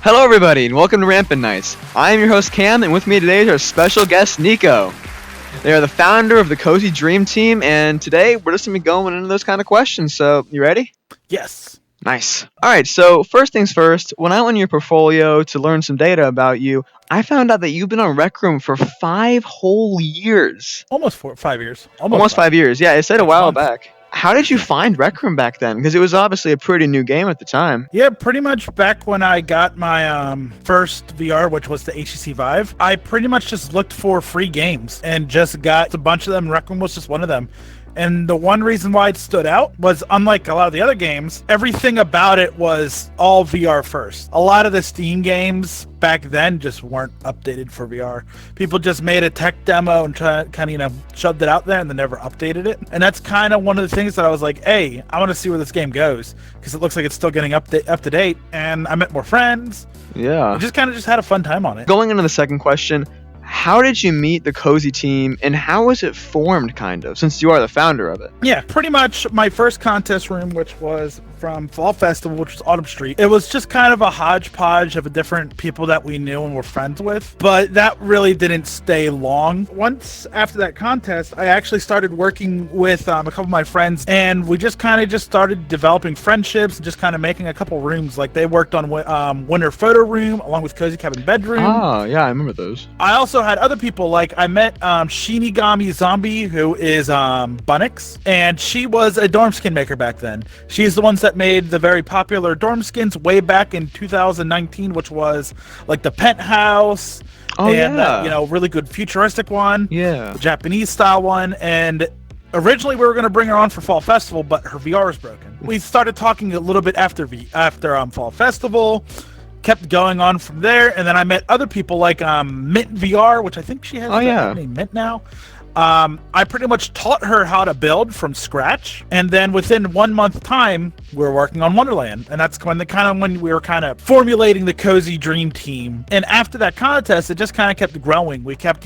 Hello everybody, and welcome to Rampant Nights. I am your host Cam, and with me today is our special guest Neko. They are the founder of the Cozy Dream Team, and today we're just going to be going into those kind of questions, so you ready? Yes. Nice. Alright, so first things first, when I went in your portfolio to learn some data about you, I found out that you've been on Rec Room for 5 whole years. Almost 5 years. Almost 5 years, yeah, it said a while months. back. How did you find Rec Room back then? Because it was obviously a pretty new game at the time. Yeah, pretty much back when I got my first VR, which was the HTC Vive, I pretty much just looked for free games and just got a bunch of them. Rec Room was just one of them. And the one reason why it stood out was, unlike a lot of the other games, everything about it was all VR first. A lot of the Steam games back then just weren't updated for VR. People just made a tech demo and shoved it out there and then never updated it. And that's kind of one of the things that I was like, hey, I want to see where this game goes, because it looks like it's still getting up to date. And I met more friends. Yeah. I just had a fun time on it. Going into the second question, how did you meet the Cozy Team, and how was it formed, kind of, since you are the founder of it? Yeah, pretty much my first contest room, which was from Fall Festival, which was Autumn Street. It was just kind of a hodgepodge of different people that we knew and were friends with, but that really didn't stay long. Once after that contest, I actually started working with a couple of my friends, and we just started developing friendships and just kind of making a couple rooms. Like, they worked on Winter Photo Room along with Cozy Cabin Bedroom. Oh, yeah, I remember those. I also had other people, like I met Shinigami Zombie, who is Bunnix, and she was a dorm skin maker back then. She's the ones that made the very popular dorm skins way back in 2019, which was like the penthouse. Oh, and yeah. really good futuristic one. Yeah. The Japanese style one. And originally we were going to bring her on for Fall Festival, but her VR is broken. We started talking a little bit after Fall Festival. Kept going on from there, and then I met other people like Mint VR, which I think she has name Mint now. I pretty much taught her how to build from scratch, and then within 1 month time, we were working on Wonderland, and that's when we were kind of formulating the Cozy Dream Team. And after that contest, it just kind of kept growing. We kept,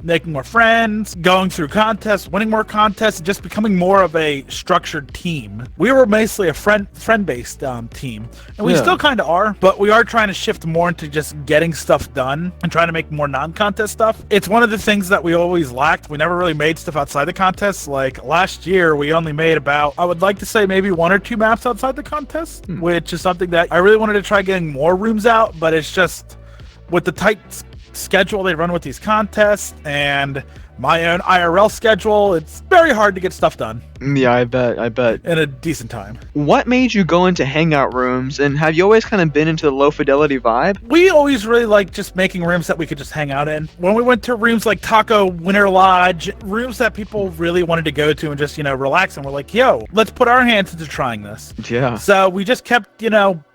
making more friends, going through contests, winning more contests, and just becoming more of a structured team. We were basically a friend-based team, and we still kind of are, but we are trying to shift more into just getting stuff done and trying to make more non-contest stuff. It's one of the things that we always lacked. We never really made stuff outside the contest. Like last year, we only made about, I would like to say, maybe 1 or 2 maps outside the contest, which is something that I really wanted to try getting more rooms out, but it's just with the tight schedule they run with these contests and my own IRL schedule, it's very hard to get stuff done. Yeah, I bet. In a decent time. What made you go into hangout rooms, and have you always kind of been into the low fidelity vibe? We always really liked just making rooms that we could just hang out in. When we went to rooms like Taco Winter Lodge, rooms that people really wanted to go to and just, relax, and we're like, yo, let's put our hands into trying this. Yeah. So we just kept,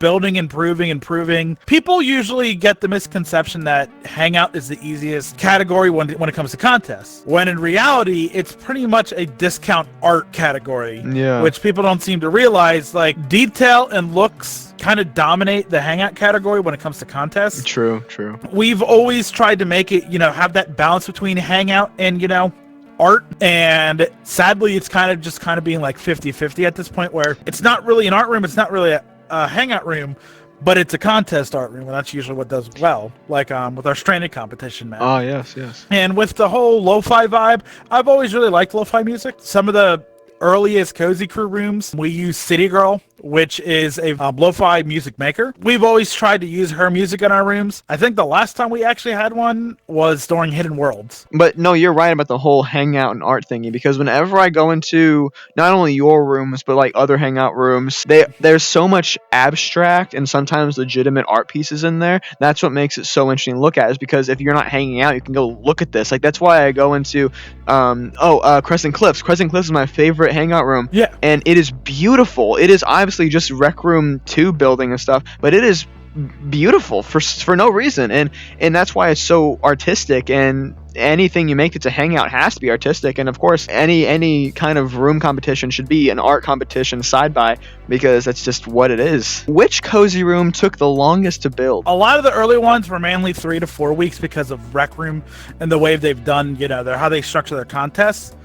building, improving. People usually get the misconception that hangout is the easiest category when it comes to contests, when in reality, it's pretty much a discount art category, which people don't seem to realize. Like, detail and looks kind of dominate the hangout category when it comes to contests. True. We've always tried to make it, have that balance between hangout and, art, and sadly it's kind of being like 50-50 at this point, where it's not really an art room, it's not really a hangout room, but it's a contest art room, and that's usually what does well, like with our Stranded competition map. Oh, yes. And with the whole lo-fi vibe, I've always really liked lo-fi music. Some of the earliest Cozy Crew rooms, we use City Girl, which is a lo-fi music maker. We've always tried to use her music in our rooms. I think the last time we actually had one was during Hidden Worlds. But no, you're right about the whole hangout and art thingy, because whenever I go into not only your rooms, but like other hangout rooms, there's so much abstract and sometimes legitimate art pieces in there. That's what makes it so interesting to look at, is because if you're not hanging out, you can go look at this. Like, that's why I go into Crescent Cliffs. Crescent Cliffs is my favorite hangout room. Yeah. And it is beautiful. It is obviously just Rec Room 2 building and stuff, but it is beautiful for no reason, and that's why it's so artistic, and anything you make that's a hangout has to be artistic. And of course, any kind of room competition should be an art competition side by, because that's just what it is. Which Cozy room took the longest to build? A lot of the early ones were mainly 3 to 4 weeks because of Rec Room and the way they've done, how they structure their contests.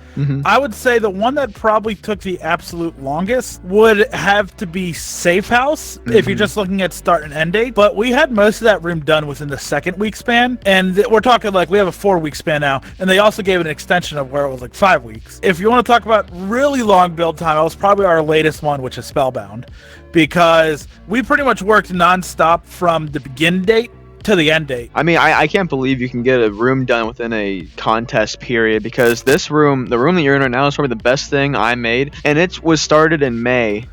I would say the one that probably took the absolute longest would have to be Safe House, if you're just looking at start and end date. But we had most of that room done within the 2nd week span, and we're talking like we have a 4-week span now, and they also gave an extension of where it was like 5 weeks. If you want to talk about really long build time, it was probably our latest one, which is Spellbound, because we pretty much worked nonstop from the begin date to the end date. I mean, I can't believe you can get a room done within a contest period, because this room, the room that you're in right now, is probably the best thing I made, and it was started in May,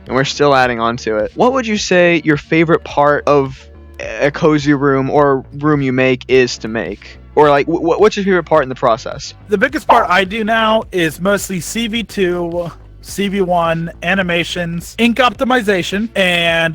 and we're still adding on to it. What would you say your favorite part of a cozy room or room you make is to make? Or like, what's your favorite part in the process? The biggest part I do now is mostly CV2, CV1, animations, ink optimization, and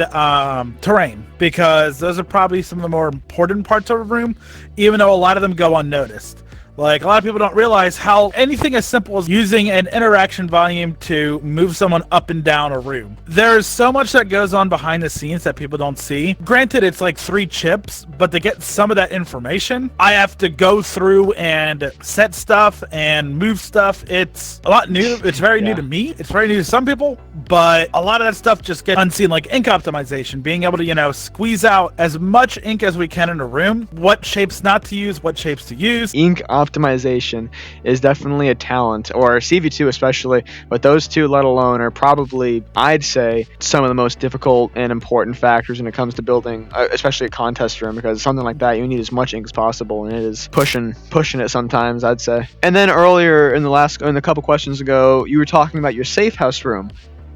terrain, because those are probably some of the more important parts of a room, even though a lot of them go unnoticed. Like, a lot of people don't realize how anything as simple as using an interaction volume to move someone up and down a room. There's so much that goes on behind the scenes that people don't see. Granted, it's like 3 chips, but to get some of that information, I have to go through and set stuff and move stuff. It's a lot new. It's very new to me. It's very new to some people, but a lot of that stuff just gets unseen, like ink optimization, being able to, you know, squeeze out as much ink as we can in a room, what shapes not to use, what shapes to use. Ink optimization is definitely a talent, or CV2 especially, but those two let alone are probably, I'd say, some of the most difficult and important factors when it comes to building, especially a contest room, because something like that you need as much ink as possible, and it is pushing it sometimes, I'd say. And then earlier in a couple questions ago, you were talking about your safe house room.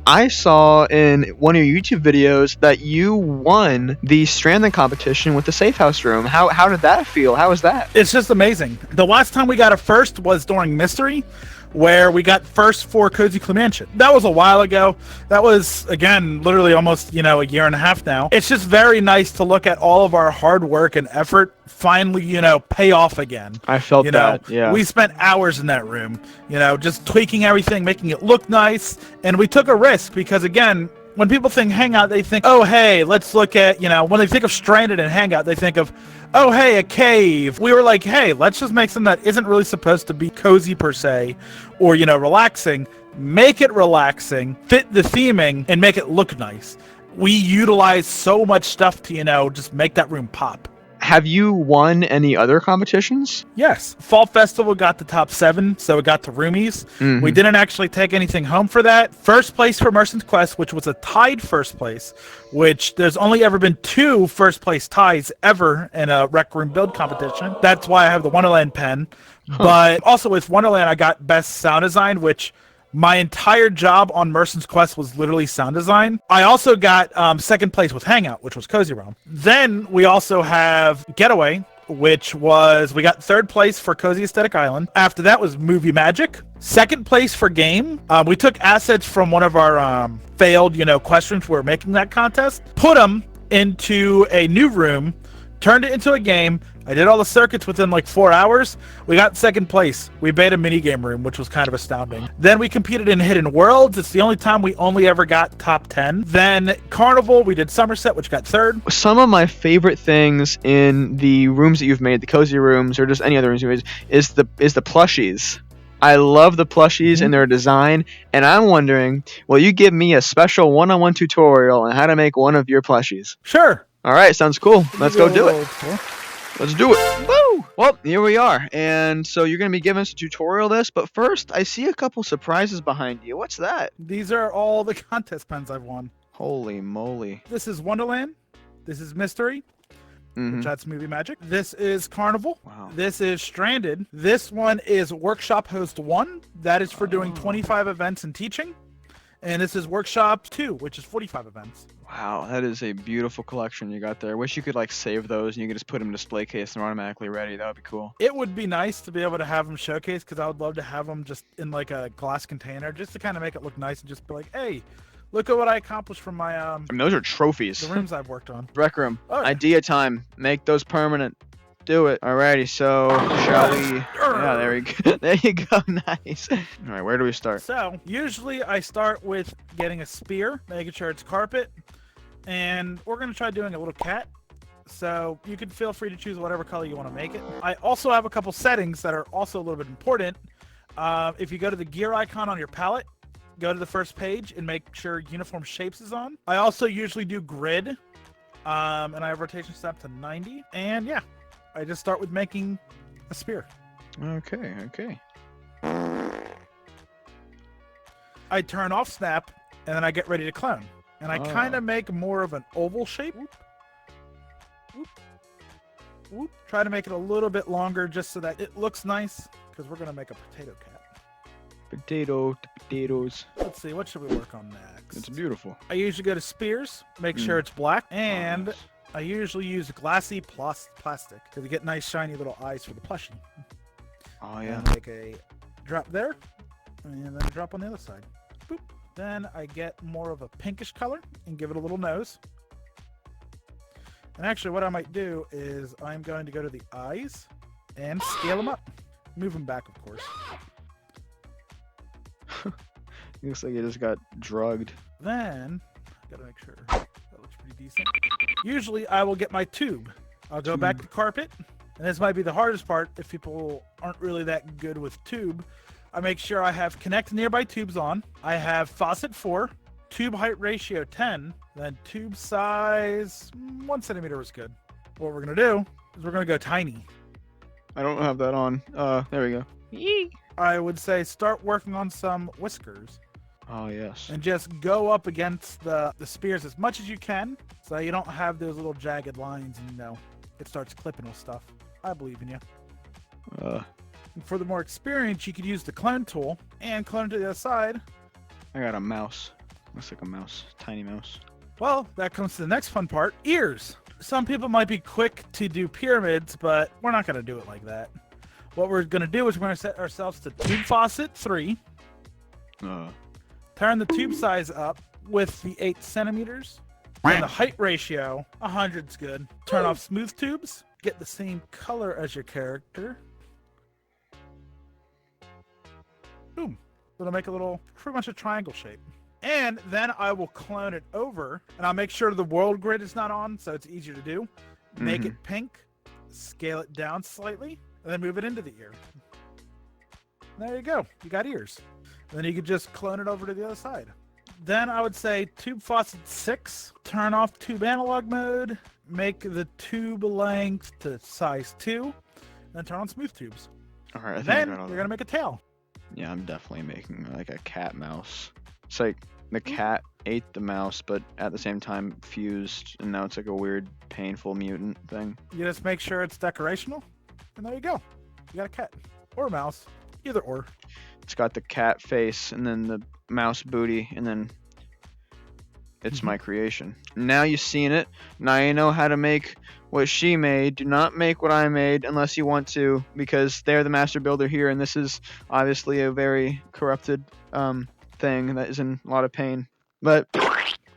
I saw in one of your YouTube videos that you won the stranding competition with the safe house room. How did that feel? How was that? It's just amazing. The last time we got a first was during Mystery, where we got first for Cozy Clue Mansion. That was a while ago. That was, again, literally almost, a year and a half now. It's just very nice to look at all of our hard work and effort finally, pay off again. I felt that, yeah. We spent hours in that room, just tweaking everything, making it look nice, and we took a risk because, again, when people think Hangout, they think, oh, hey, let's look at, when they think of Stranded and Hangout, they think of, oh, hey, a cave. We were like, hey, let's just make something that isn't really supposed to be cozy per se, or, relaxing. Make it relaxing, fit the theming, and make it look nice. We utilize so much stuff to, just make that room pop. Have you won any other competitions? Yes. Fall Festival got the top 7, so it got to roomies. We didn't actually take anything home for that. First place for Merchant's Quest, which was a tied first place, which there's only ever been 2 first place ties ever in a Rec Room build competition. That's why I have the Wonderland pen. But also with Wonderland, I got best sound design, which my entire job on Merchant's Quest was literally sound design. I also got 2nd place with Hangout, which was Cozy Realm. Then we also have Getaway, which was, we got 3rd place for Cozy Aesthetic Island. After that was Movie Magic. 2nd place for Game. We took assets from one of our failed, questions we were making that contest, put them into a new room, turned it into a game. I did all the circuits within like 4 hours. We got 2nd place. We made a minigame room, which was kind of astounding. Then we competed in Hidden Worlds. It's the only time we only ever got top 10. Then Carnival, we did Somerset, which got 3rd. Some of my favorite things in the rooms that you've made, the cozy rooms, or just any other rooms you've made, is the plushies. I love the plushies and their design, and I'm wondering, will you give me a special one-on-one tutorial on how to make one of your plushies? Sure. All right, sounds cool. Let's go do it. Let's do it. Woo! Well, here we are. And so you're going to be giving us a tutorial of this, but first, I see a couple surprises behind you. What's that? These are all the contest pens I've won. Holy moly. This is Wonderland. This is Mystery. Which that's Movie Magic. This is Carnival. Wow. This is Stranded. This one is Workshop Host 1. That is for doing 25 events and teaching. And this is Workshop 2, which is 45 events. Wow, that is a beautiful collection you got there. I wish you could save those and you could just put them in a display case and they're automatically ready. That would be cool. It would be nice to be able to have them showcased, because I would love to have them just in a glass container, just to kind of make it look nice and just be like, hey, look at what I accomplished from my I mean, those are trophies. the rooms I've worked on. Rec Room. Oh, yeah. Idea time. Make those permanent. Do it. Alrighty, so shall we? Yeah, there we go. There you go. Nice. All right, where do we start? So usually I start with getting a spear, making sure it's carpet, and we're gonna try doing a little cat. So you can feel free to choose whatever color you want to make it. I also have a couple settings that are also a little bit important. If you go to the gear icon on your palette, go to the first page and make sure uniform shapes is on. I also usually do grid, and I have rotation set to 90. And yeah, I just start with making a spear. Okay. I turn off snap, and then I get ready to clone. And I kind of make more of an oval shape. Whoop. Try to make it a little bit longer just so that it looks nice, because we're going to make a potato cat. Potatoes. Let's see, what should we work on next? It's beautiful. I usually go to spears, make sure it's black, and nice. I usually use glassy plastic because you get nice shiny little eyes for the plushie. Oh yeah. And make a drop there, and then a drop on the other side. Boop. Then I get more of a pinkish color and give it a little nose. And actually what I might do is I'm going to go to the eyes and scale them up. Move them back, of course. Looks like it just got drugged. Then, gotta make sure that looks pretty decent. Usually I will get my tube. I'll go back to carpet. And this might be the hardest part if people aren't really that good with tube. I make sure I have connect nearby tubes on. I have faucet 4, tube height ratio 10, then tube size 1 centimeter is good. What we're gonna do is we're gonna go tiny. I don't have that on. There we go. Yee. I would say start working on some whiskers. Oh yes. And just go up against the spears as much as you can so you don't have those little jagged lines and it starts clipping with stuff. I believe in you. And for the more experience, you could use the clone tool and clone to the other side. I got a mouse. Looks like a mouse. Tiny mouse. Well, that comes to the next fun part, ears. Some people might be quick to do pyramids, but we're not going to do it like that. What we're going to do is we're going to set ourselves to tube faucet 3. Turn the tube size up with the 8 centimeters. And the height ratio, 100's good. Turn off smooth tubes. Get the same color as your character. Boom. It'll make a little, pretty much a triangle shape. And then I will clone it over, and I'll make sure the world grid is not on, so it's easier to do. Make it pink, scale it down slightly, and then move it into the ear. There you go. You got ears. And then you could just clone it over to the other side. Then I would say tube faucet 6, turn off tube analog mode, make the tube length to size 2, and then turn on smooth tubes. All right. Then you're going to make a tail. Yeah, I'm definitely making like a cat mouse. It's like the cat ate the mouse, but at the same time fused, and now it's like a weird, painful mutant thing. You just make sure it's decorational, and there you go. You got a cat. Or a mouse. Either or. It's got the cat face, and then the mouse booty, and then it's my creation. Now you've seen it. Now you know how to make what she made. Do not make what I made unless you want to, because they're the master builder here, and this is obviously a very corrupted thing that is in a lot of pain. But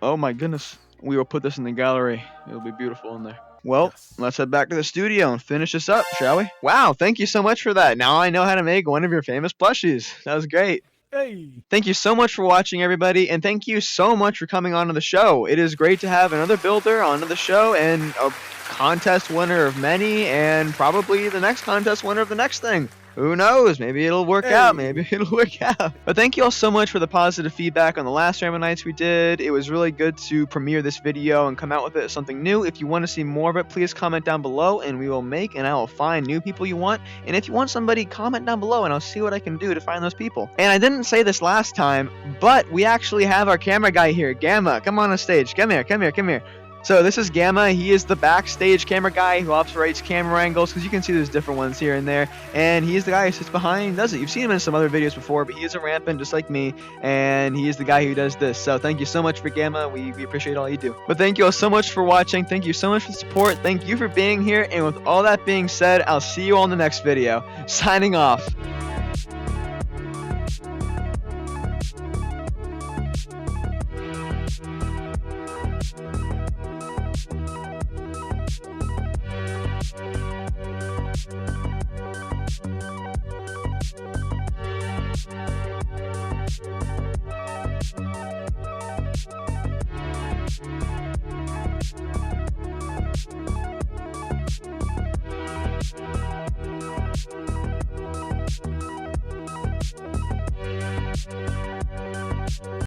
oh my goodness, we will put this in the gallery. It'll be beautiful in there. Well, let's head back to the studio and finish this up, shall we? Wow, thank you so much for that. Now I know how to make one of your famous plushies. That was great. Hey. Thank you so much for watching, everybody, and thank you so much for coming on to the show. It is great to have another builder onto the show, and a contest winner of many, and probably the next contest winner of the next thing. Who knows? Maybe it'll work out. Maybe it'll work out. But thank you all so much for the positive feedback on the last Rampant Nights we did. It was really good to premiere this video and come out with it as something new. If you want to see more of it, please comment down below, and we will make and I will find new people you want. And if you want somebody, comment down below, and I'll see what I can do to find those people. And I didn't say this last time, but we actually have our camera guy here. Gamma, come on stage. Come here, come here, come here. So this is Gamma. He is the backstage camera guy who operates camera angles, because you can see there's different ones here and there. And he's the guy who sits behind and does it. You've seen him in some other videos before, but he is a Rampant just like me, and he is the guy who does this. So thank you so much for Gamma. We appreciate all you do. But thank you all so much for watching. Thank you so much for the support. Thank you for being here. And with all that being said, I'll see you all in the next video. Signing off.